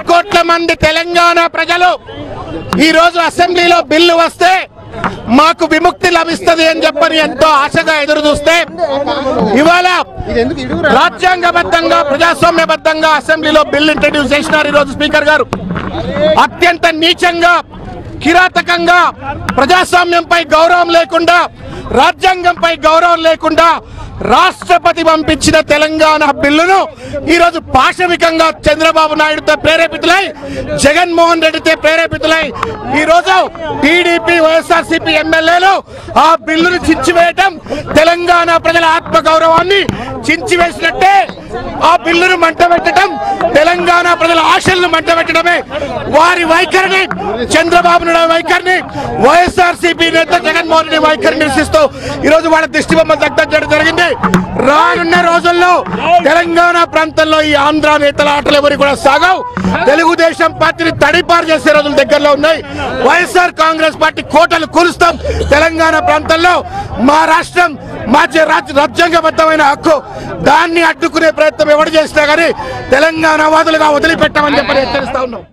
కోట్ల మంది తెలంగాణ ప్రజలు ఈ రోజు అసెంబ్లీలో బిల్లు వస్తే మాకు విముక్తి లభిస్తుంది అని చెప్పని ఎంతో ఆశగా ఎదురు చూస్తే ఇవాళ రాజ్యాంగబద్ధంగా ప్రజాస్వామ్యబద్ధంగా అసెంబ్లీలో బిల్లు ఇంట్రడ్యూస్ చేసినారు ఈ రోజు స్పీకర్ గారు. అత్యంత నీచంగా కిరాతకంగా ప్రజాస్వామ్యంపై గౌరవం లేకుండా రాజ్యాంగంపై గౌరవం లేకుండా రాష్ట్రపతి పంపించిన తెలంగాణ బిల్లును ఈరోజు పాశవికంగా చంద్రబాబు నాయుడుతో ప్రేరేపితులై జగన్మోహన్ రెడ్డితో ప్రేరేపితులై ఈరోజు టీడీపీ వైఎస్ఆర్సీపీ ఎమ్మెల్యేలు ఆ బిల్లును చించివేయటం తెలంగాణ ప్రజల ఆత్మగౌరవాన్ని చించివేసినట్టే. ఆ బిల్లును మంటబెట్టడం తెలంగాణ ప్రజల ఆశలను మంటబెట్టడమే. వారి వైఖరిని చంద్రబాబు నాయుడు వైఖరిని వైఎస్ఆర్సీపీ నేత జగన్మోహన్ రెడ్డి వైఖరిని నిరసిస్తూ ఈరోజు వాళ్ళ దిష్టిబొమ్మ దగ్ధం చేయడం జరిగింది. రానున్న రోజుల్లో తెలంగాణ ప్రాంతంలో ఈ ఆంధ్ర నేతల ఆటలు ఎవరు కూడా సాగవు. తెలుగుదేశం పార్టీని తడిపారు చేసే రోజులు దగ్గరలో ఉన్నాయి. వైఎస్ఆర్ కాంగ్రెస్ పార్టీ కోటలు కూలుస్తాం. తెలంగాణ ప్రాంతంలో మా రాష్ట్రం మా రాజ్యాంగబద్ధమైన హక్కు, దాన్ని అడ్డుకునే ప్రయత్నం ఎవరు చేసినా కానీ తెలంగాణ వాదులుగా వదిలిపెట్టామని చెప్పి హెచ్చరిస్తా ఉన్నాం.